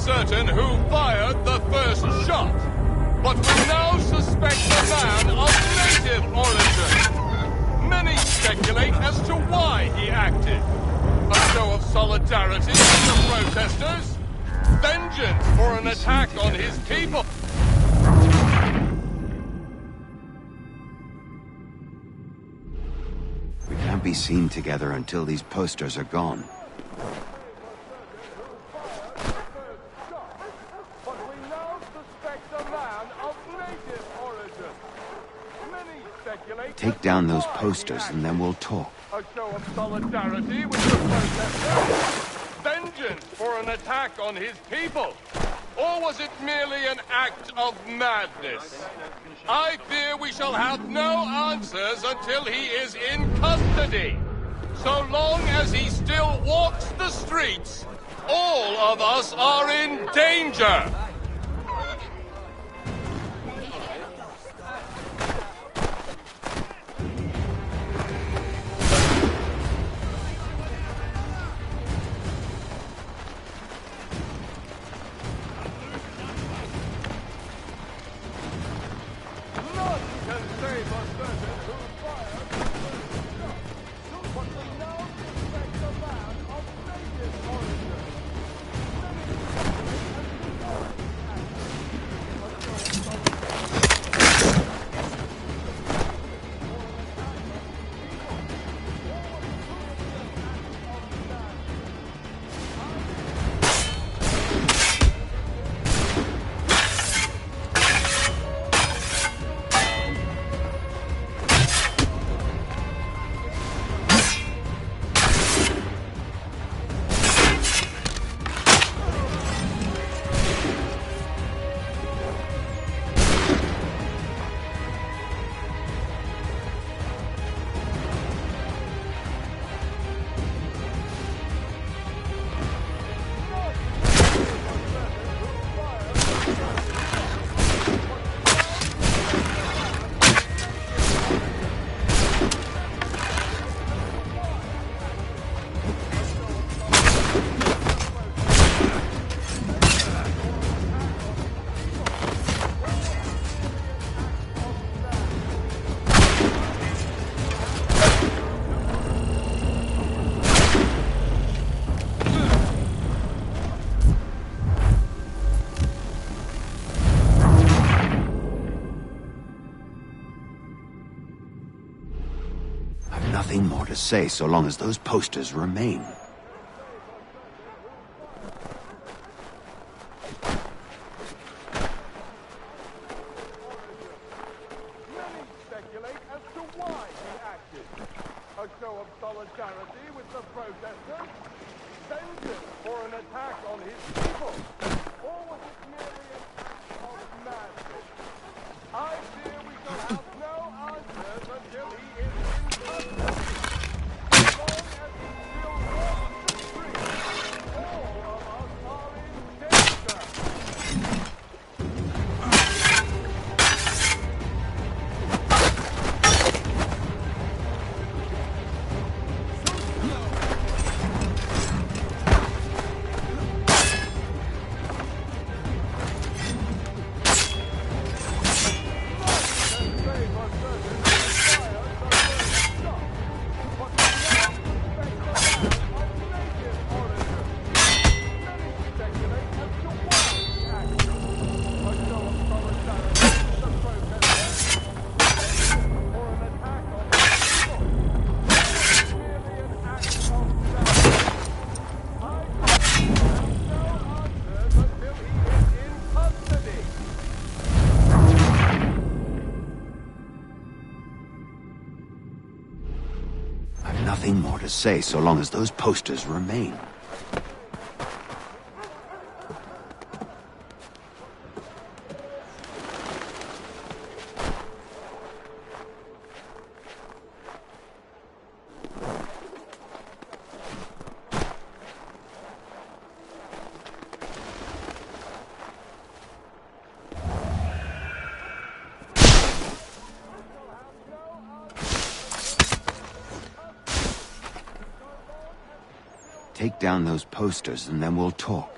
certain who fired the first shot, but we now suspect the man of native origin. Many speculate as to why he acted. A show of solidarity with the protesters? Vengeance for an attack on his people? We can't be seen together until these posters are gone. Take down those posters and then we'll talk. A show of solidarity with the protesters? Vengeance for an attack on his people? Or was it merely an act of madness? I fear we shall have no answers until he is in custody. So long as he still walks the streets, all of us are in danger. Nothing more to say so long as those posters remain. Many speculate as to why he acted. A show of solidarity with the protesters? Vengeance for an attack on his people? Or was it merely an act of madness? I fear we shall have no answers until he is in custody. As long as he still walks the streets, all of us are in danger. Nothing more to say so long as those posters remain. Take down those posters and then we'll talk.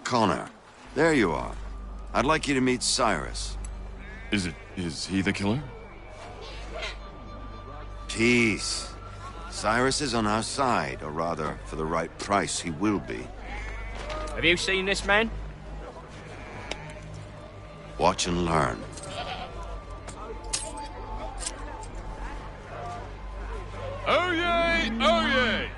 Connor. There you are. I'd like you to meet Cyrus. Is he the killer? Peace. Cyrus is on our side, or rather, for the right price, he will be. Have you seen this man? Watch and learn. Oh yay! Oh yay!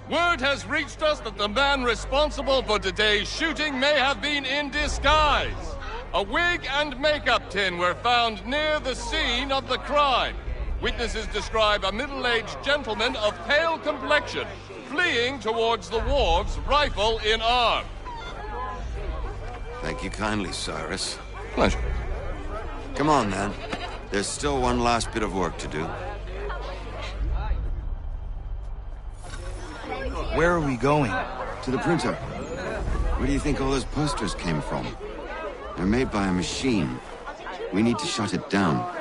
Word has reached us that the man responsible for today's shooting may have been in disguise. A wig and makeup tin were found near the scene of the crime. Witnesses describe a middle-aged gentleman of pale complexion fleeing towards the wharves, rifle in arm. Thank you kindly, Cyrus. Pleasure. Come on, then. There's still one last bit of work to do. Where are we going? To the printer. Where do you think all those posters came from? They're made by a machine. We need to shut it down.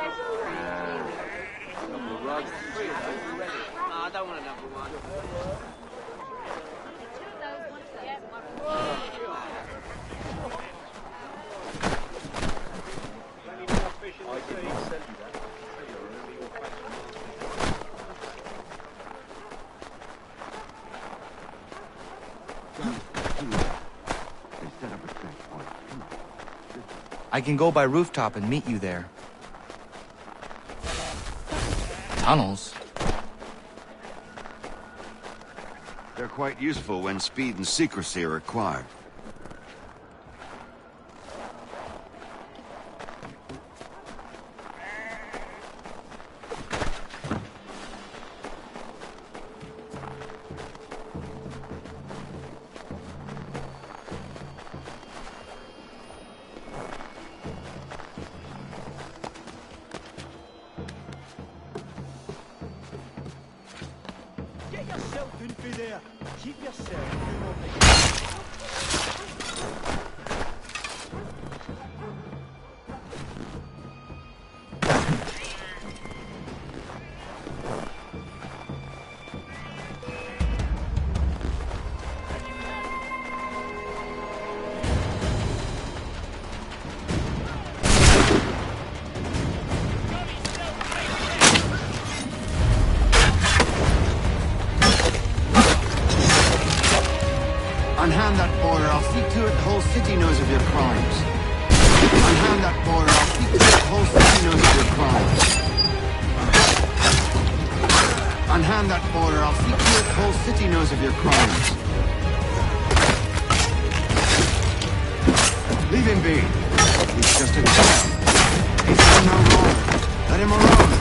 I can go by rooftop and meet you there. Tunnels? They're quite useful when speed and secrecy are required. Get yourself in through there. Keep yourself. Unhand that boiler, I'll see to it the whole city knows of your crimes. Unhand that boiler, I'll see to it the whole city knows of your crimes. Unhand that boiler, I'll see to it the whole city knows of your crimes. Leave him be. He's just a child. He's done no wrong. Let him alone.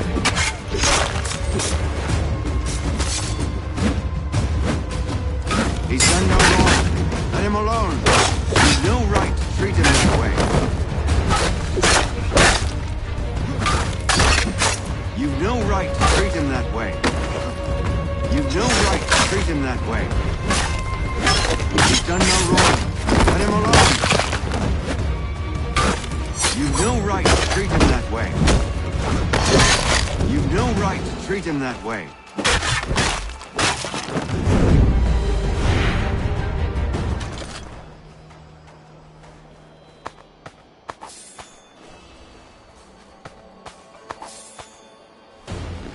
He's done no wrong. Let him alone. You've no right to treat him that way. You've no right to treat him that way. You've no right to treat him that way. He's done no wrong. Let him alone. You've no right to treat him that way. You've no right to treat him that way.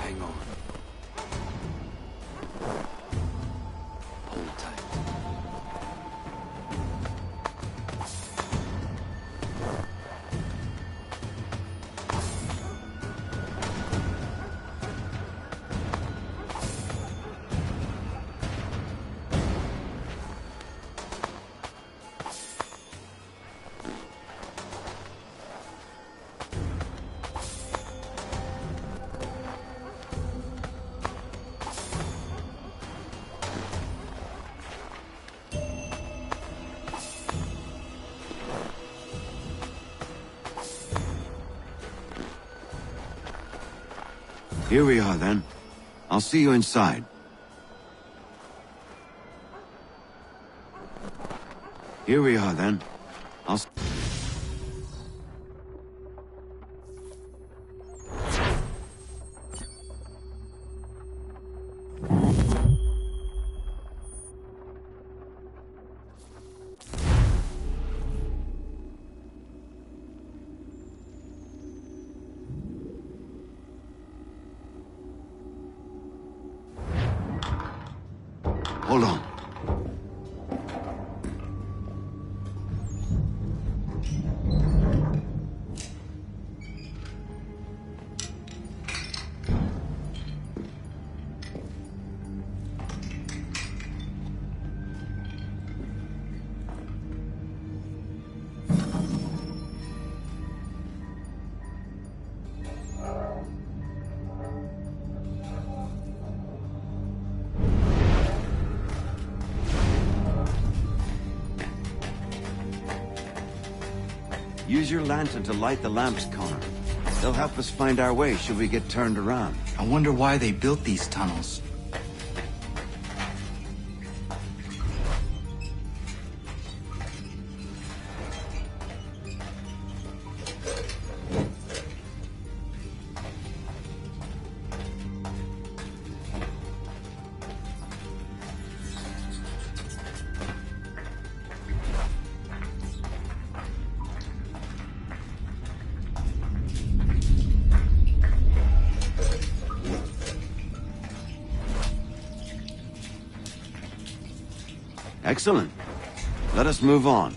Hang on. Hold tight. Here we are, then. I'll see you inside. Here we are, then. I'll... Hold on. Use your lantern to light the lamps, Connor. They'll help us find our way should we get turned around. I wonder why they built these tunnels. Excellent. Let us move on.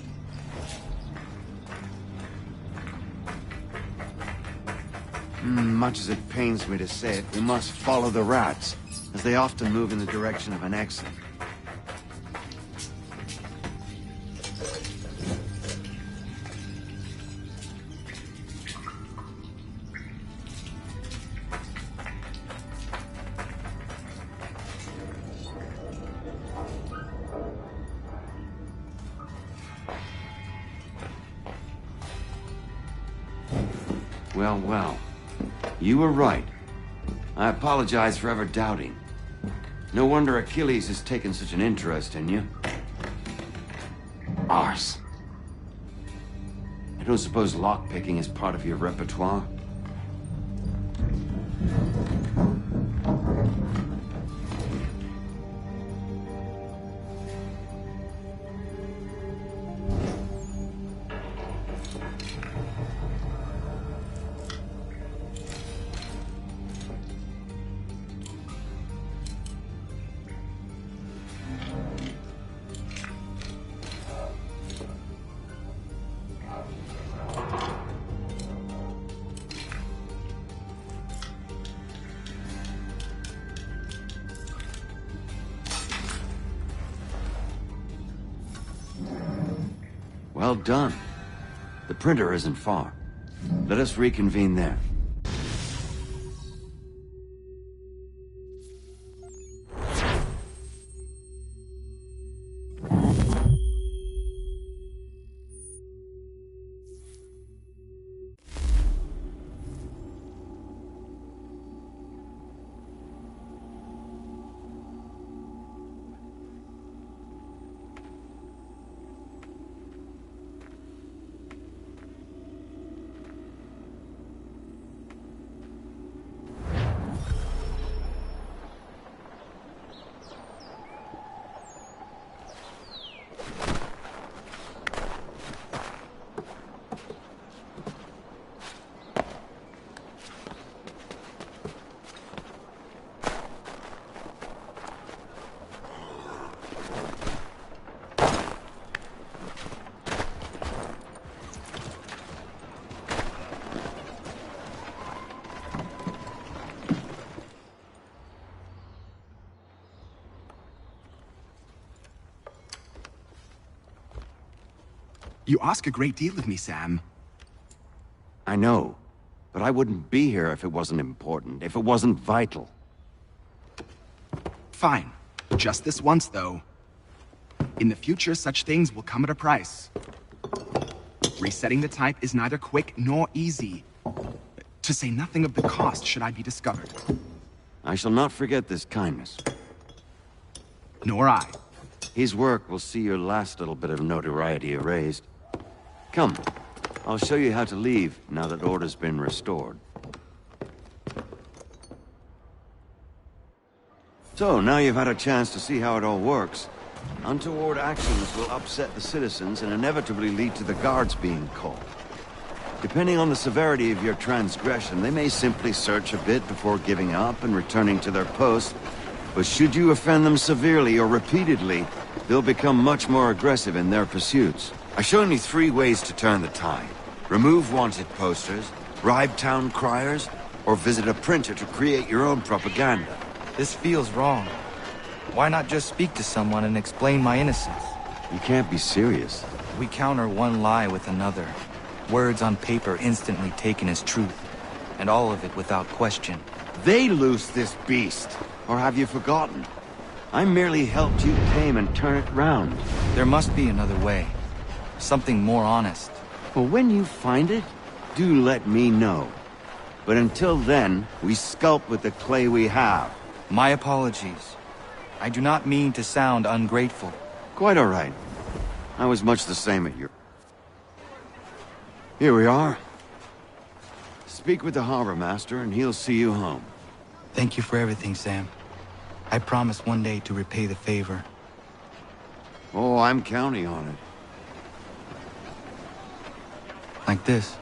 Much as it pains me to say it, we must follow the rats, as they often move in the direction of an exit. Well, well. You were right. I apologize for ever doubting. No wonder Achilles has taken such an interest in you. Arse. I don't suppose lockpicking is part of your repertoire? Well done. The printer isn't far. Let us reconvene there. You ask a great deal of me, Sam. I know, but I wouldn't be here if it wasn't important, if it wasn't vital. Fine. Just this once, though. In the future, such things will come at a price. Resetting the type is neither quick nor easy. To say nothing of the cost should I be discovered. I shall not forget this kindness. Nor I. His work will see your last little bit of notoriety erased. Come, I'll show you how to leave now that order's been restored. So, now you've had a chance to see how it all works. Untoward actions will upset the citizens and inevitably lead to the guards being called. Depending on the severity of your transgression, they may simply search a bit before giving up and returning to their post. But should you offend them severely or repeatedly, they'll become much more aggressive in their pursuits. I've shown you 3 ways to turn the tide. Remove wanted posters, bribe town criers, or visit a printer to create your own propaganda. This feels wrong. Why not just speak to someone and explain my innocence? You can't be serious. We counter one lie with another. Words on paper instantly taken as truth. And all of it without question. They loose this beast. Or have you forgotten? I merely helped you tame and turn it round. There must be another way. Something more honest. Well, when you find it, do let me know. But until then, we sculpt with the clay we have. My apologies. I do not mean to sound ungrateful. Quite all right. I was much the same at your... Here we are. Speak with the harbor master and he'll see you home. Thank you for everything, Sam. I promise one day to repay the favor. Oh, I'm counting on it. Like this.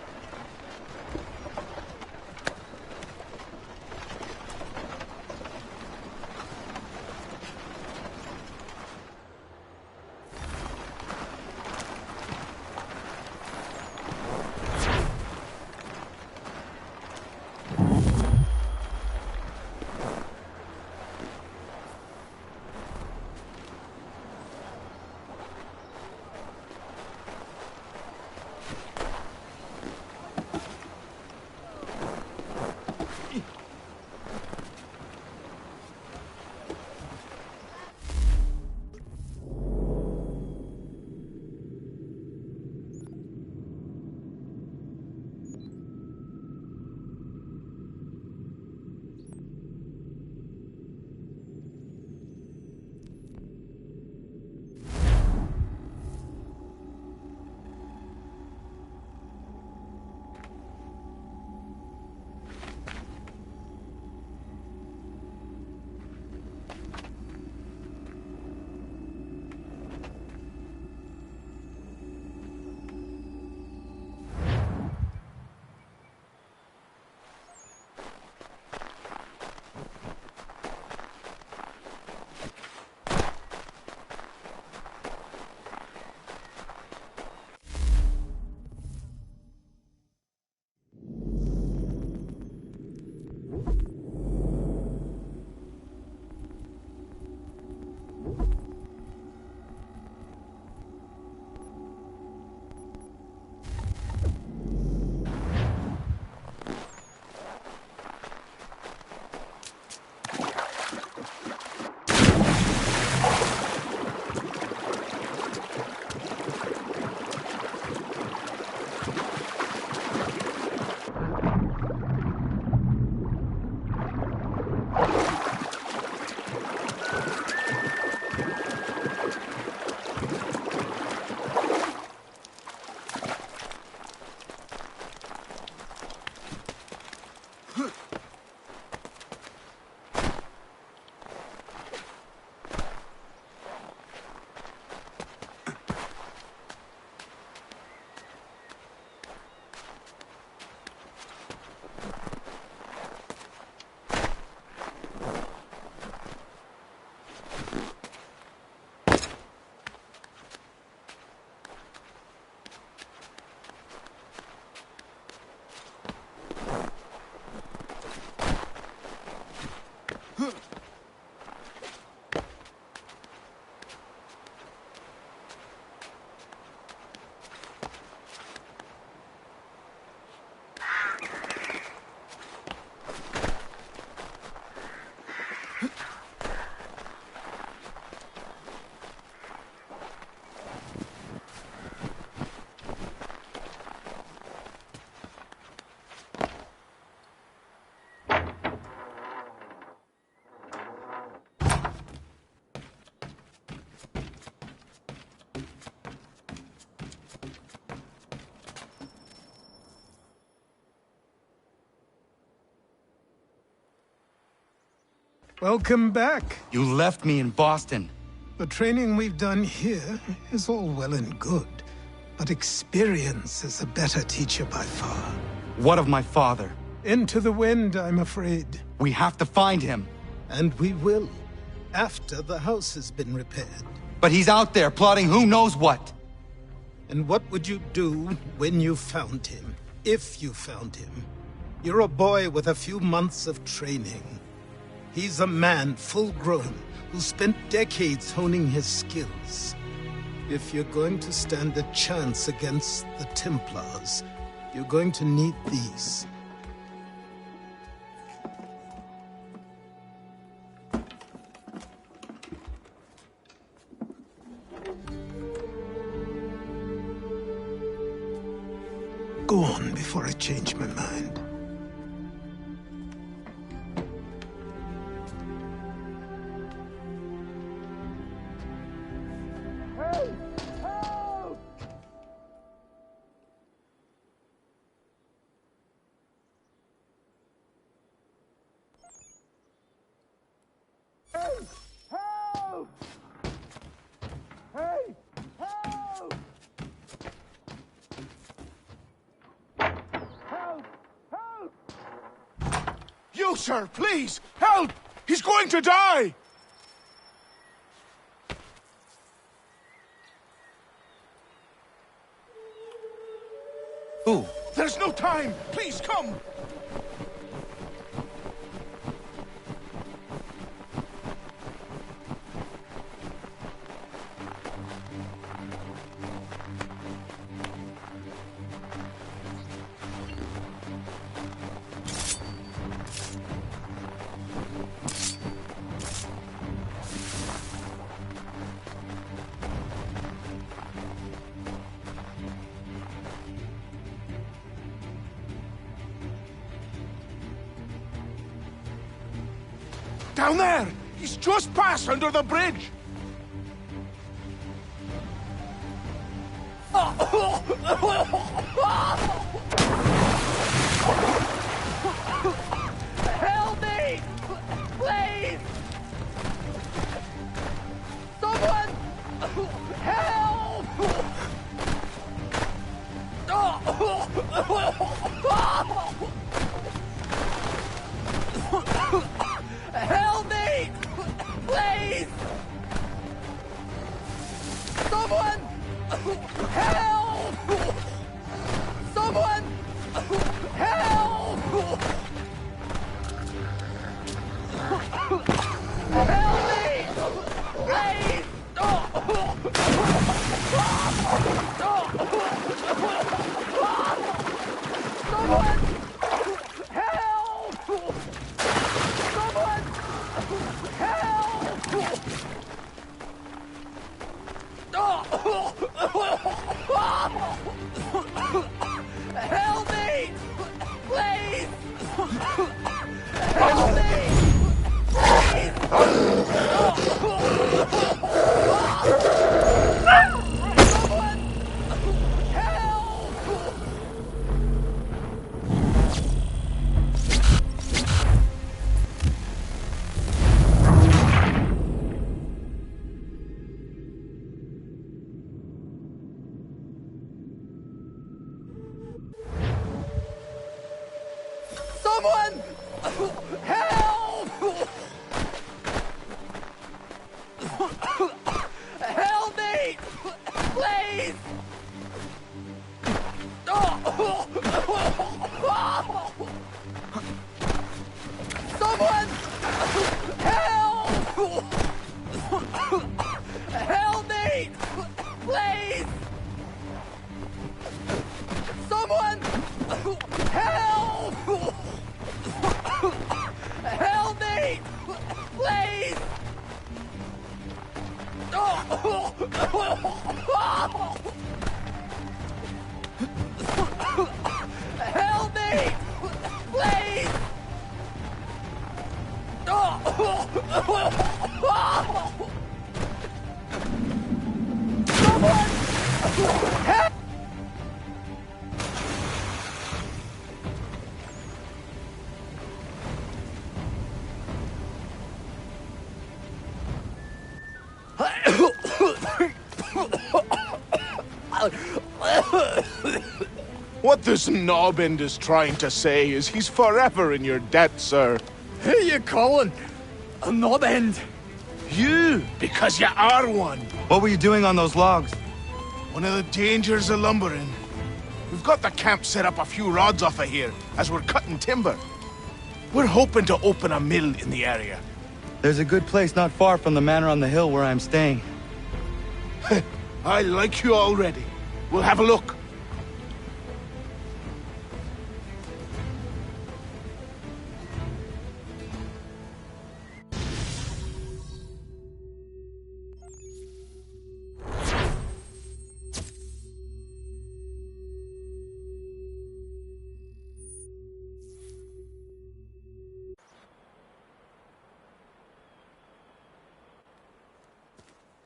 Welcome back. You left me in Boston. The training we've done here is all well and good, but experience is a better teacher by far. What of my father? Into the wind, I'm afraid. We have to find him. And we will. after the house has been repaired. But he's out there plotting who knows what. And what would you do when you found him? If you found him? You're a boy with a few months of training. He's a man full grown who spent decades honing his skills. If you're going to stand a chance against the Templars, you're going to need these. Go on before I change my mind. You, sir, please, help! He's going to die! Who? There's no time! Please, come! Down there! He's just passed under the bridge! Help me! Please! Someone! Help! Help me! Please! Someone! Help! Someone! Help! Help me! Please! Someone! Help! Someone! Help me! Please! Help me! Please! Someone! Help! Someone! Help! Help me! Please! Someone! Help! Help me! Please! Someone! Help! Help me! Please! Help me! Please! Someone! Help! What this knobend is trying to say is he's forever in your debt, sir. Who are you calling? A knob end? You, because you are one. What were you doing on those logs? One of the dangers of lumbering. We've got the camp set up a few rods off of here, as we're cutting timber. We're hoping to open a mill in the area. There's a good place not far from the manor on the hill where I'm staying. I like you already. We'll have a look.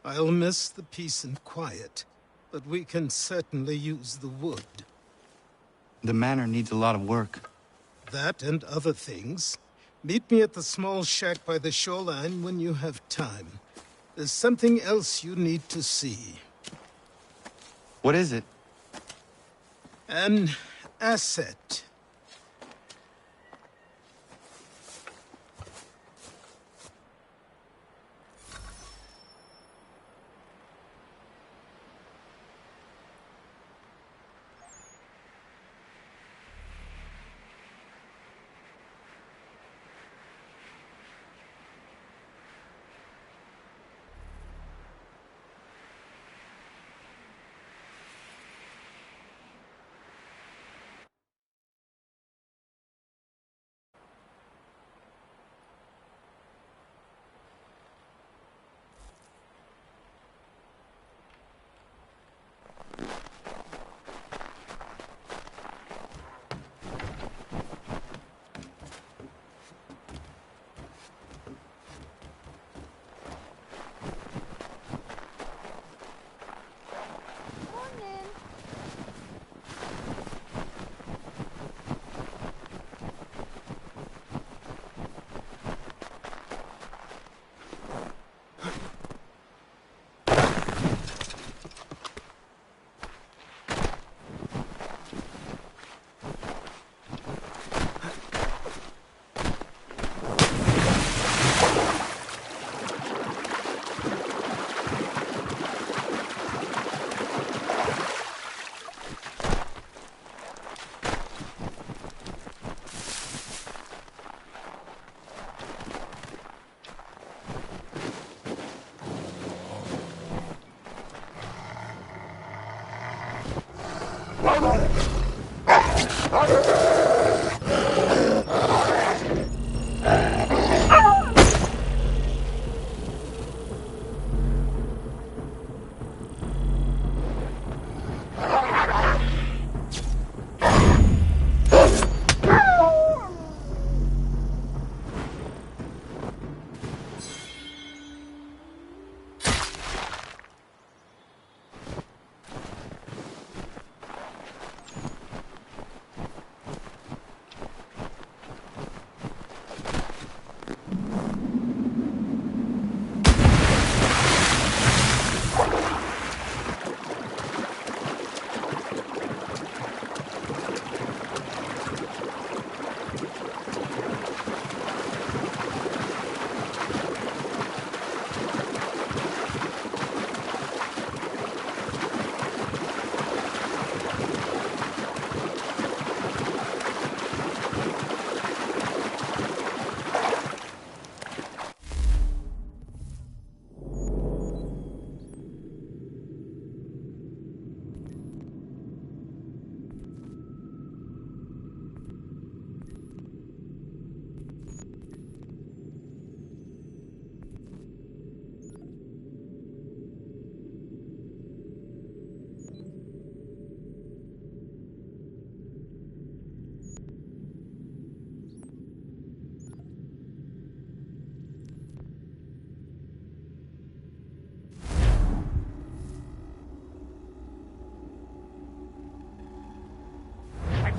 I'll miss the peace and quiet, but we can certainly use the wood. The manor needs a lot of work. That and other things. Meet me at the small shack by the shoreline when you have time. There's something else you need to see. What is it? An asset.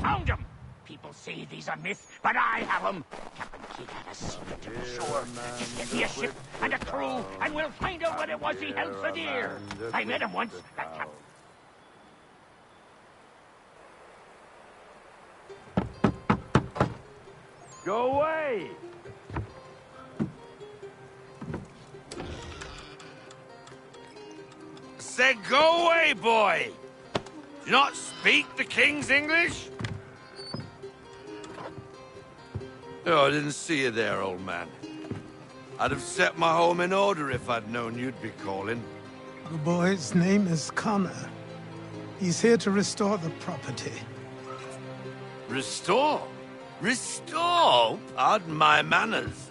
Found him! People say these are myths, but I have them. Captain Kidd had a secret to be sure. Just get me a ship and a crew, and we'll find out what it was he held so dear. I met him once, that captain. Go away! said go away, boy! Do you not speak the King's English? Oh, I didn't see you there, old man. I'd have set my home in order if I'd known you'd be calling. The boy's name is Connor. He's here to restore the property. Restore? Restore? Pardon my manners.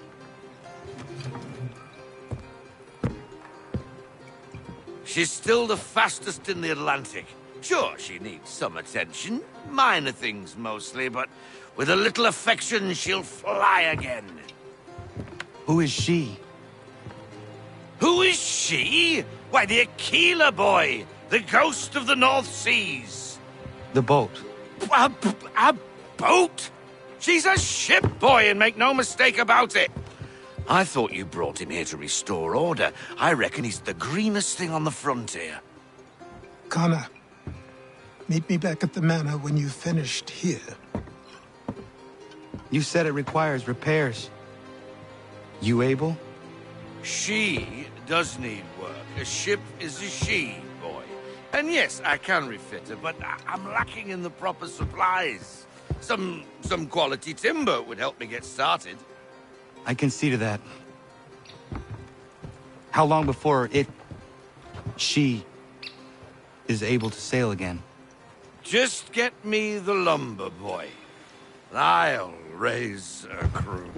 She's still the fastest in the Atlantic. Sure, she needs some attention. Minor things mostly, but with a little affection, she'll fly again. Who is she? Who is she? Why, the Aquila boy, the ghost of the North Seas. The boat. A boat? She's a ship, boy, and make no mistake about it. I thought you brought him here to restore order. I reckon he's the greenest thing on the frontier. Connor, meet me back at the manor when you've finished here. You said it requires repairs. You able? She does need work. A ship is a she, boy. And yes, I can refit her, but I'm lacking in the proper supplies. Some quality timber would help me get started. I can see to that. How long before she is able to sail again? Just get me the lumber, boy. I'll raise a crew.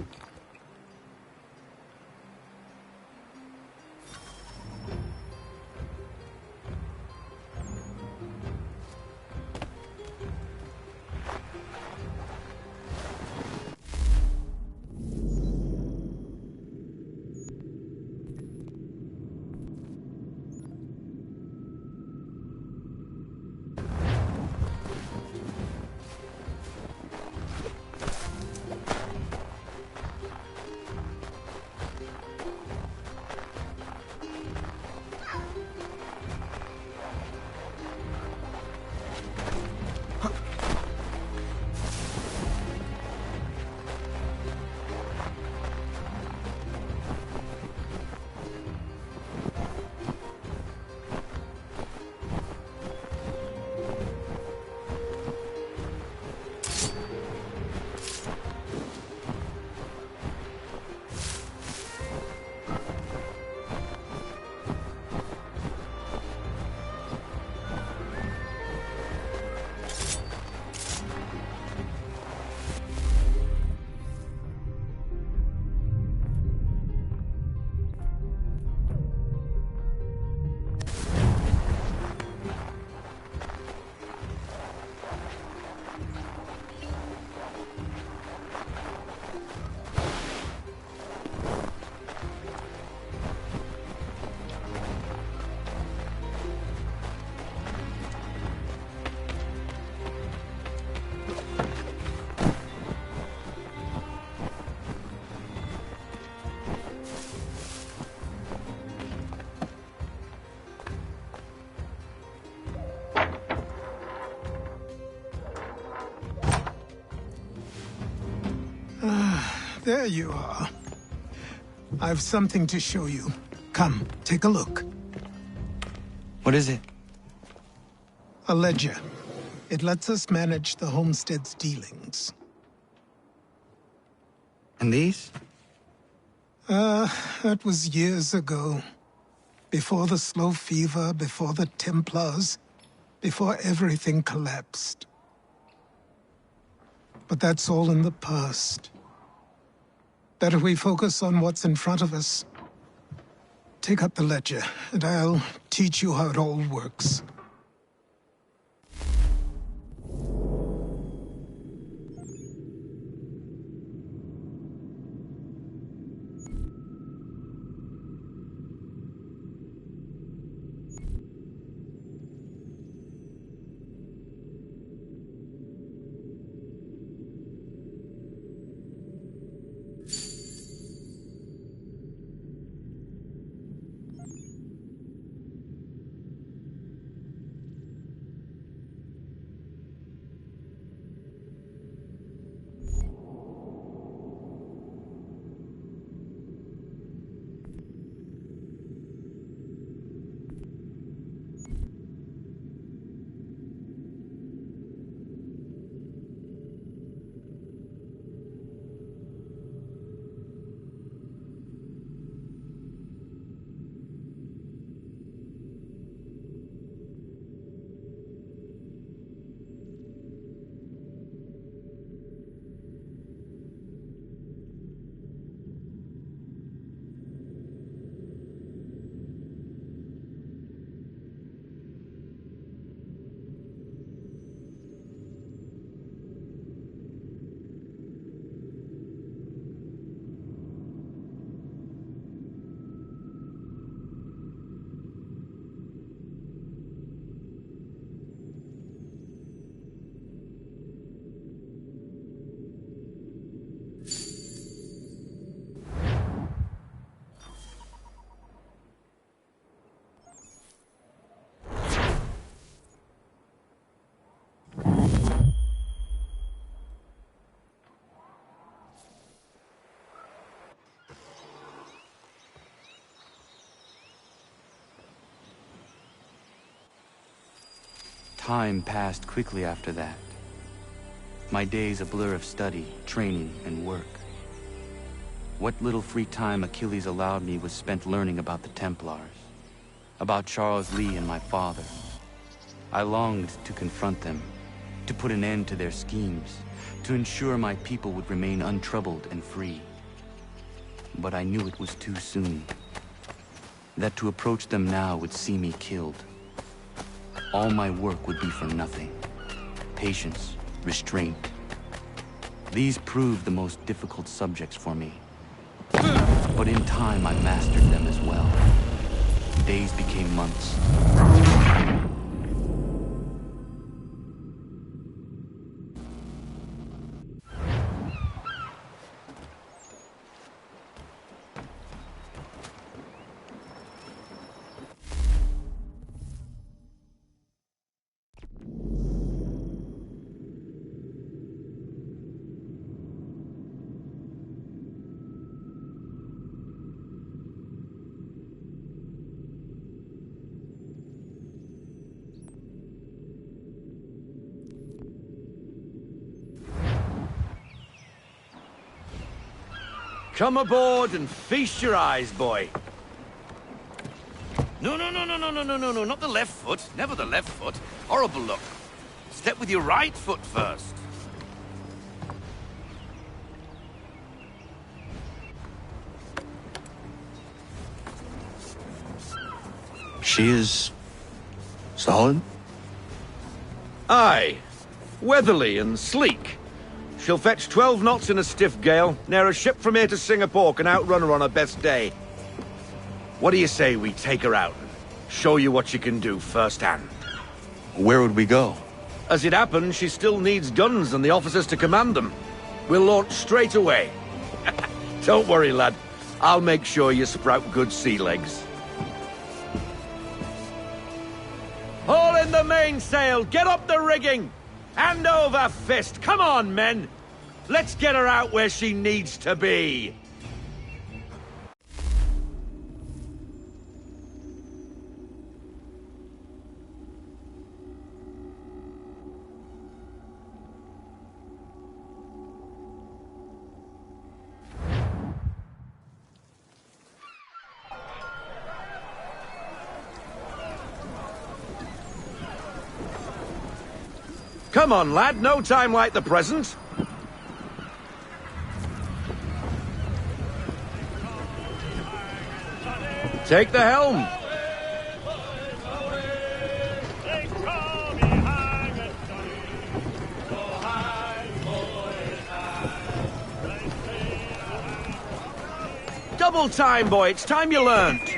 There you are. I've something to show you. Come, take a look. What is it? A ledger. It lets us manage the homestead's dealings. And these? That was years ago. Before the slow fever, before the Templars, before everything collapsed. But that's all in the past. Better we focus on what's in front of us. Take up the ledger, and I'll teach you how it all works. Time passed quickly after that. My days a blur of study, training, and work. What little free time Achilles allowed me was spent learning about the Templars, about Charles Lee and my father. I longed to confront them, to put an end to their schemes, to ensure my people would remain untroubled and free. But I knew it was too soon, that to approach them now would see me killed. All my work would be for nothing. Patience, restraint. These proved the most difficult subjects for me. But in time, I mastered them as well. Days became months. Come aboard and feast your eyes, boy. No, not the left foot. Never the left foot. Horrible look. Step with your right foot first. She is... solid? Aye. Weatherly and sleek. She'll fetch 12 knots in a stiff gale, ne'er a ship from here to Singapore can outrun her on her best day. What do you say we take her out and show you what she can do firsthand? Where would we go? As it happens, she still needs guns and the officers to command them. We'll launch straight away. Don't worry, lad. I'll make sure you sprout good sea legs. Haul in the mainsail! Get up the rigging! Hand over fist! Come on, men! Let's get her out where she needs to be! Come on, lad, no time like the present. Take the helm. Double time, boy, it's time you learned.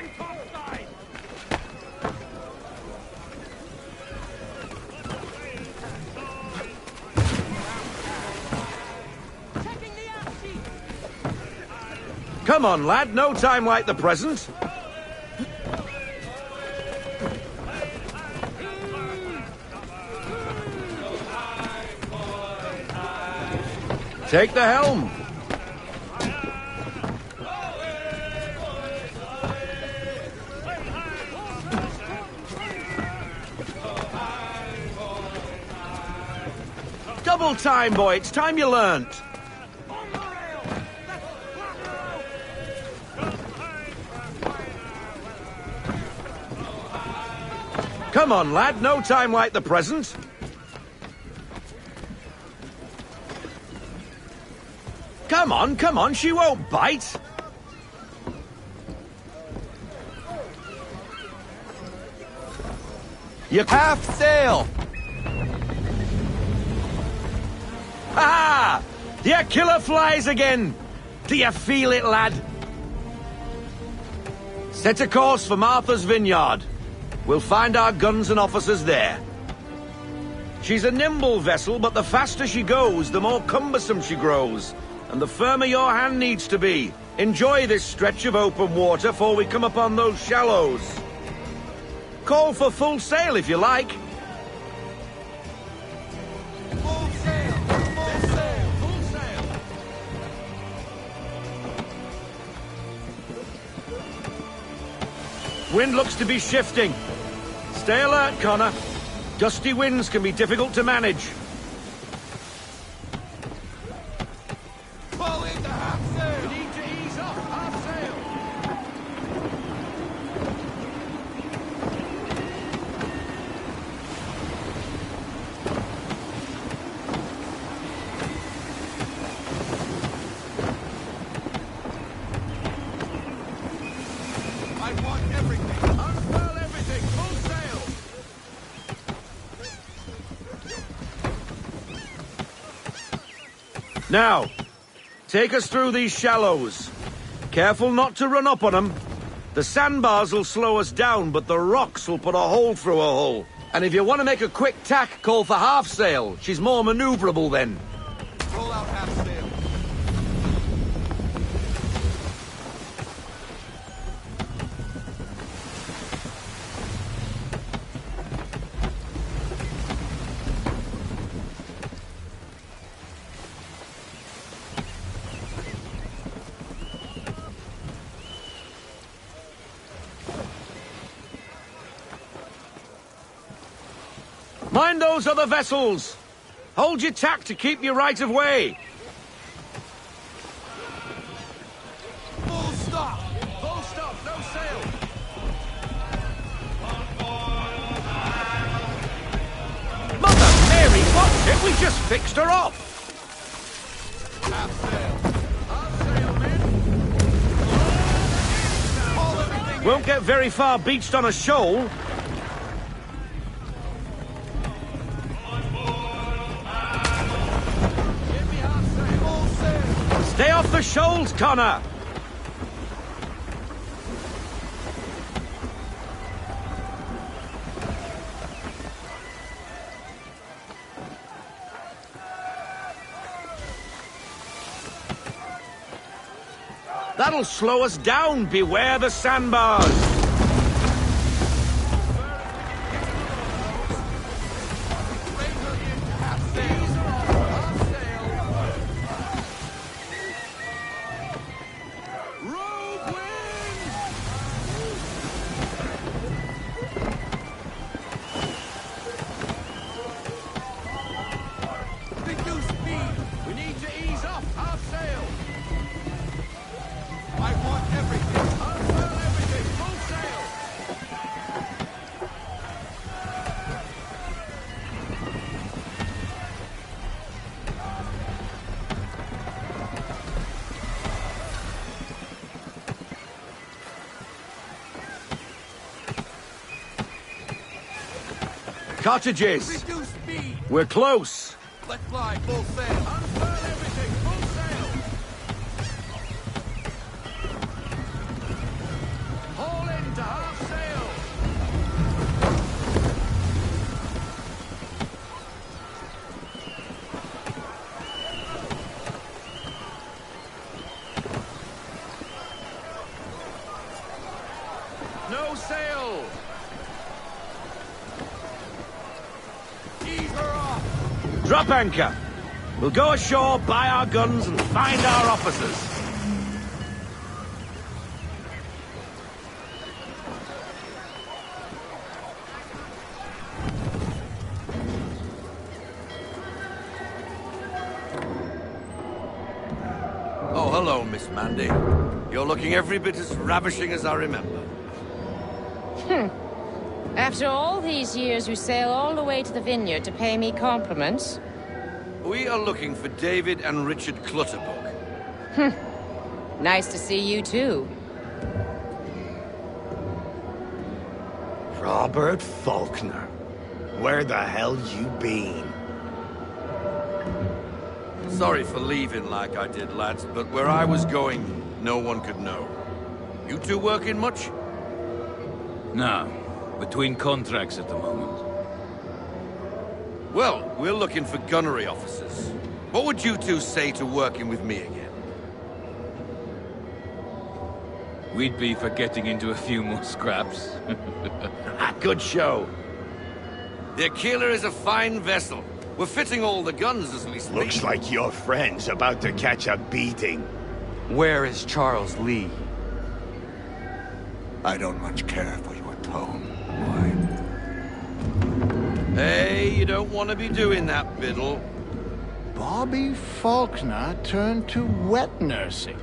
Come on, lad, no time like the present. Take the helm. Double time, boy, it's time you learned. Come on, lad, no time like the present. Come on, she won't bite. You half sail. Ha! Your killer flies again. Do you feel it, lad? Set a course for Martha's Vineyard. We'll find our guns and officers there. She's a nimble vessel, but the faster she goes, the more cumbersome she grows, and the firmer your hand needs to be. Enjoy this stretch of open water before we come upon those shallows. Call for full sail if you like. Full sail! Full sail! Full sail! Wind looks to be shifting. Stay alert, Connor. Gusty winds can be difficult to manage. Pull into half sail! We need to ease off half sail! I want everything! Unfurl everything! Full sail! Now, take us through these shallows. Careful not to run up on them. The sandbars will slow us down, but the rocks will put a hole through a hull. And if you want to make a quick tack, call for half sail. She's more maneuverable then. Roll out half sail. Mind those other vessels! Hold your tack to keep your right of way. Full stop! Full stop! No sail! Mother Mary, what ship? We just fixed her off! Half sail! Half sail, men! Haul everything Won't get very far beached on a shoal. Stay off the shoals, Connor! That'll slow us down. Beware the sandbars. Cottages! Reduce speed! We're close! Let fly full sail! Unfurl everything! Full sail! Haul in to half sail! No sail! Drop anchor. We'll go ashore, buy our guns, and find our officers. Oh, hello, Miss Mandy. You're looking every bit as ravishing as I remember. After all these years, you sail all the way to the vineyard to pay me compliments? We are looking for David and Richard Clutterbuck. Nice to see you, too. Robert Faulkner. Where the hell you been? Sorry for leaving like I did, lads, but where I was going, no one could know. You two working much? No. Between contracts at the moment. Well, we're looking for gunnery officers. What would you two say to working with me again? We'd be for getting into a few more scraps. Good show. The Aquila is a fine vessel. We're fitting all the guns as we speak. Looks like your friend's about to catch a beating. Where is Charles Lee? I don't much care for your tone. Hey, you don't want to be doing that, Biddle. Bobby Faulkner turned to wet nursing.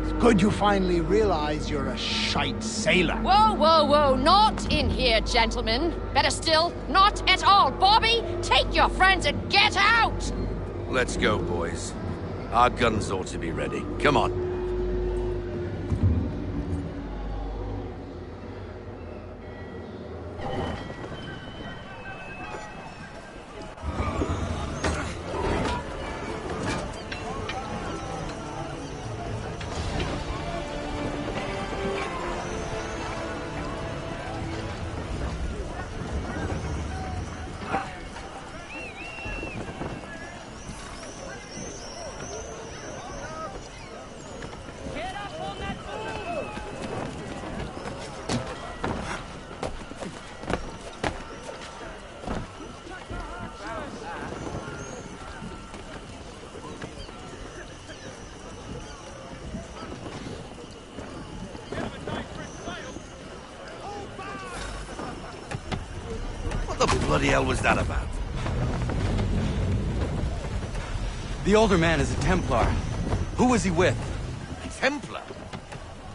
It's good you finally realize you're a shite sailor. Whoa, whoa, whoa, not in here, gentlemen. Better still, not at all. Bobby, take your friends and get out! Let's go, boys. Our guns ought to be ready. Come on. What the bloody hell was that about? The older man is a Templar. Who was he with? A Templar?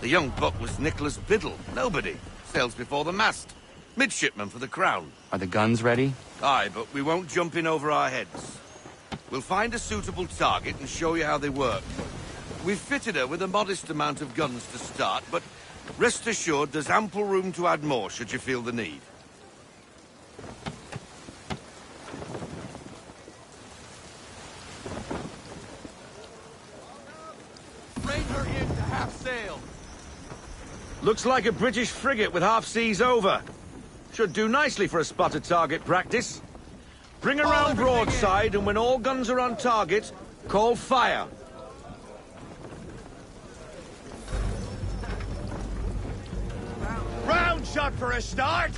The young buck was Nicholas Biddle. Nobody. Sails before the mast. Midshipman for the Crown. Are the guns ready? Aye, but we won't jump in over our heads. We'll find a suitable target and show you how they work. We've fitted her with a modest amount of guns to start, but rest assured there's ample room to add more should you feel the need. Bring her in to half sail. Looks like a British frigate with half seas over. Should do nicely for a spotted target practice. Bring her round broadside, and when all guns are on target, call fire. Round shot for a start!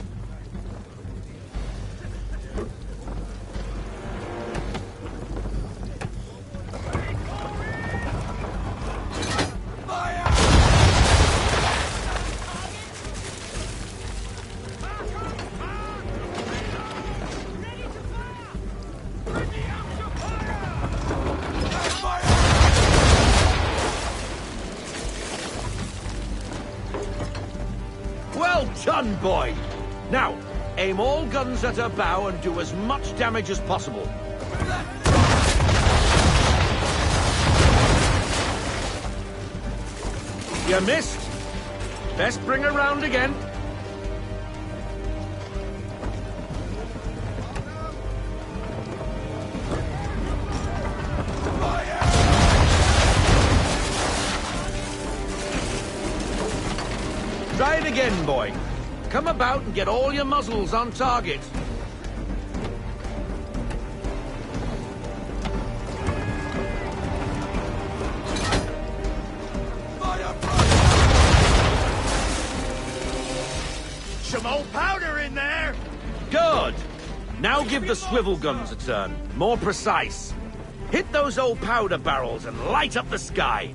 Well done, boy! Now, aim all guns at her bow and do as much damage as possible. You missed. Best bring her round again. Try it again, boy. Come about and get all your muzzles on target. Some old powder in there! Good. Now give the swivel guns a turn. More precise. Hit those old powder barrels and light up the sky.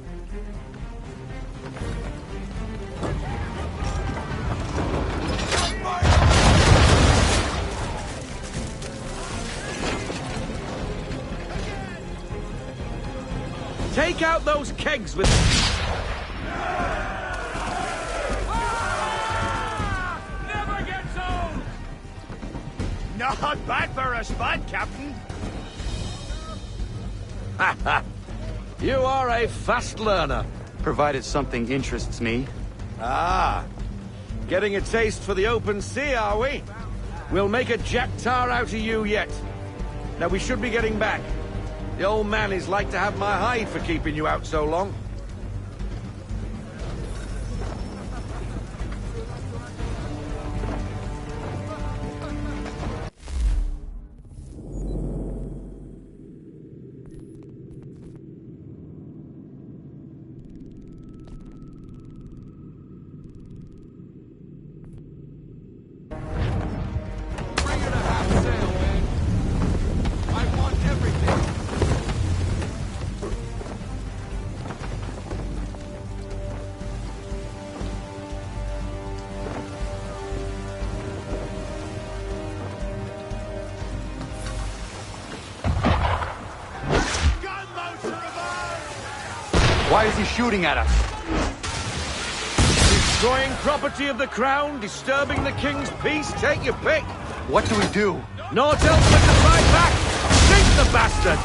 Take out those kegs with... Never gets old! Not bad for a spud, Captain. You are a fast learner. Provided something interests me. Ah, getting a taste for the open sea, are we? We'll make a jack tar out of you yet. Now we should be getting back. The old man is like to have my hide for keeping you out so long. Bring her to half sail, man. I want everything. Why is he shooting at us? Destroying property of the crown, disturbing the king's peace, take your pick. What do we do? Naught else but to fight back! Shoot the bastard!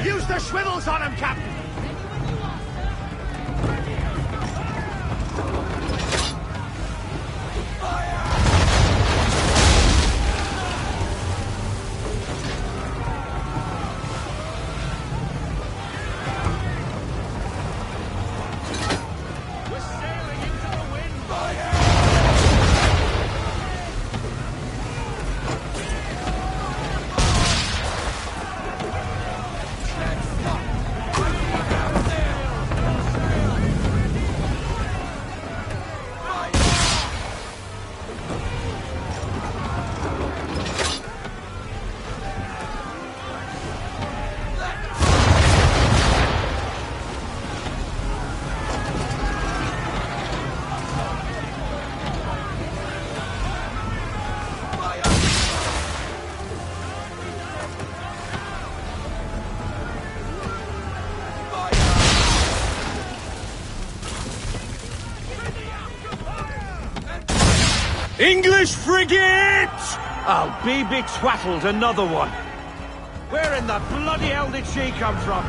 Use the swivels on him, Captain! English frigate! I'll be betwattled, another one. Where in the bloody hell did she come from?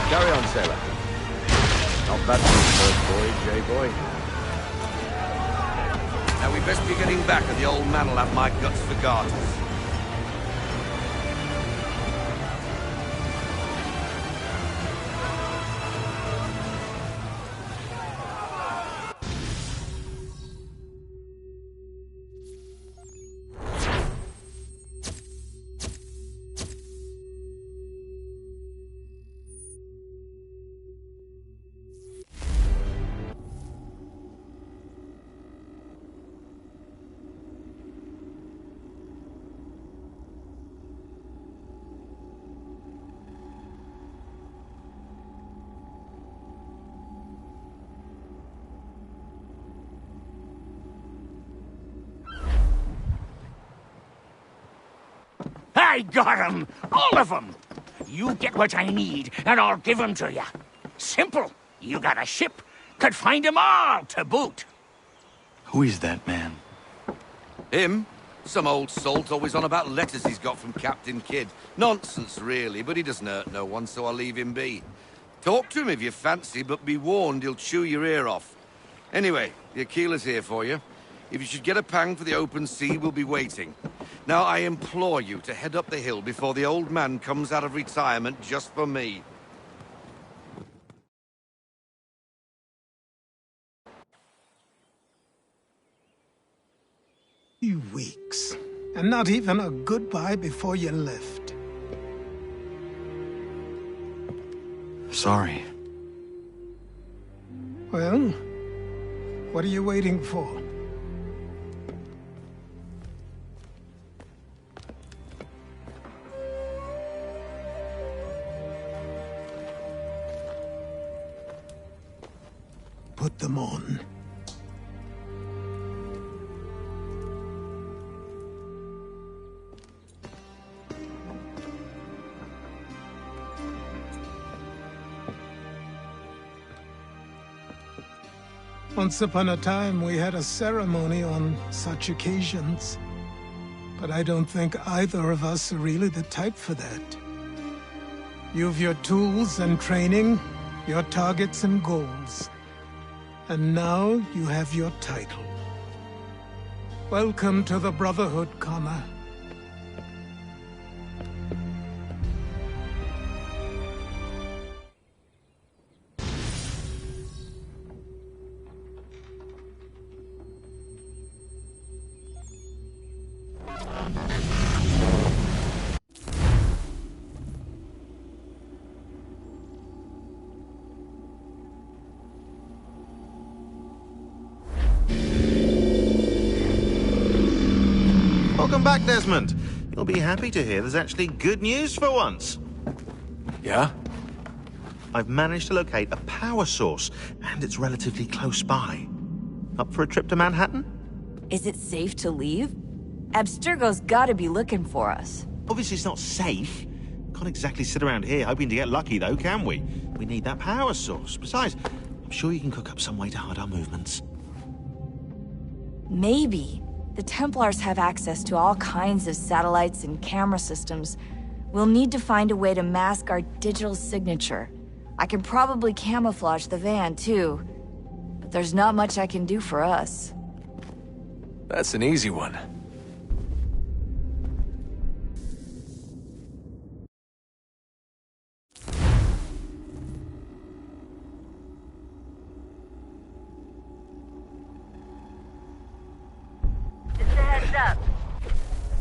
Carry on, sailor. Not bad for the first voyage, eh, boy? Now we best be getting back, or the old man'll have my guts for garters. I got 'em! All of 'em! You get what I need, and I'll give 'em to you. Simple. You got a ship, could find 'em all to boot. Who is that man? Him? Some old salt always on about letters he's got from Captain Kidd. Nonsense, really, but he doesn't hurt no one, so I'll leave him be. Talk to him if you fancy, but be warned he'll chew your ear off. Anyway, the Aquila's here for you. If you should get a pang for the open sea, we'll be waiting. Now, I implore you to head up the hill before the old man comes out of retirement just for me. You weeks. And not even a goodbye before you left. Sorry. Well, what are you waiting for? Put them on. Once upon a time, we had a ceremony on such occasions. But I don't think either of us are really the type for that. You've your tools and training, your targets and goals. And now you have your title. Welcome to the Brotherhood, Connor. Welcome back, Desmond. You'll be happy to hear there's actually good news for once. Yeah? I've managed to locate a power source, and it's relatively close by. Up for a trip to Manhattan? Is it safe to leave? Abstergo's gotta be looking for us. Obviously it's not safe. Can't exactly sit around here hoping to get lucky, though, can we? We need that power source. Besides, I'm sure you can cook up some way to hide our movements. Maybe. The Templars have access to all kinds of satellites and camera systems. We'll need to find a way to mask our digital signature. I can probably camouflage the van, too. But there's not much I can do for us. That's an easy one.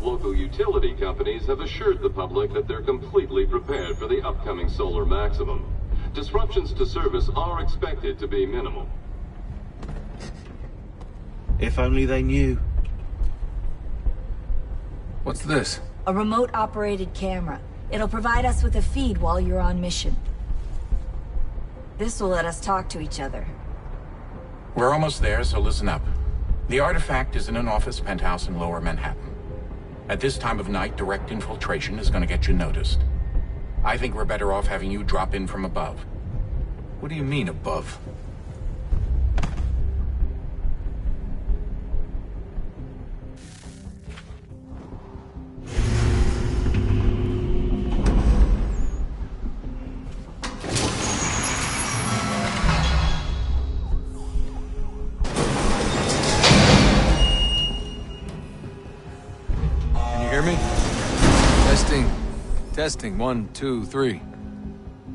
Local utility companies have assured the public that they're completely prepared for the upcoming solar maximum. Disruptions to service are expected to be minimal. If only they knew. What's this? A remote-operated camera. It'll provide us with a feed while you're on mission. This will let us talk to each other. We're almost there, so listen up. The artifact is in an office penthouse in Lower Manhattan. At this time of night, direct infiltration is going to get you noticed. I think we're better off having you drop in from above. What do you mean, above? Testing, 1, 2, 3.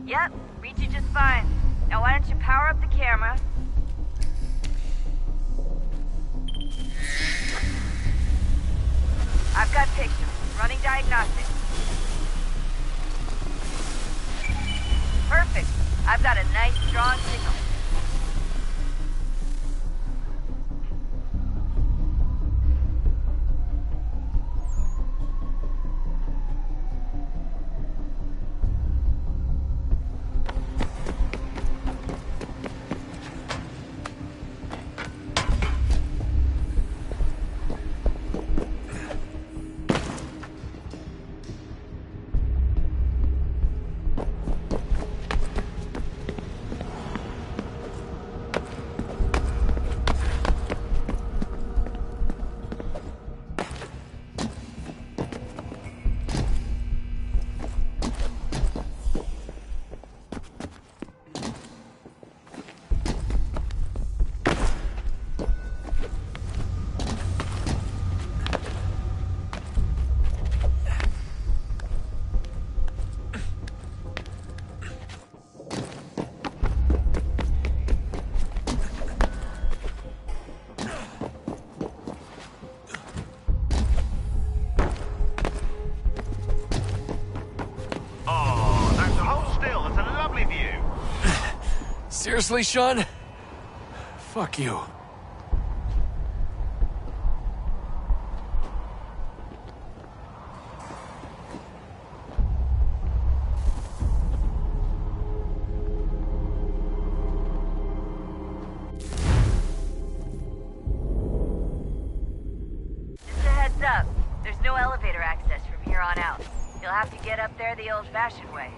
Yep, read you just fine. Now why don't you power up the camera? I've got pictures. Running diagnostics. Perfect. I've got a nice, strong signal. Seriously, Sean? Fuck you. Just a heads up. There's no elevator access from here on out. You'll have to get up there the old-fashioned way.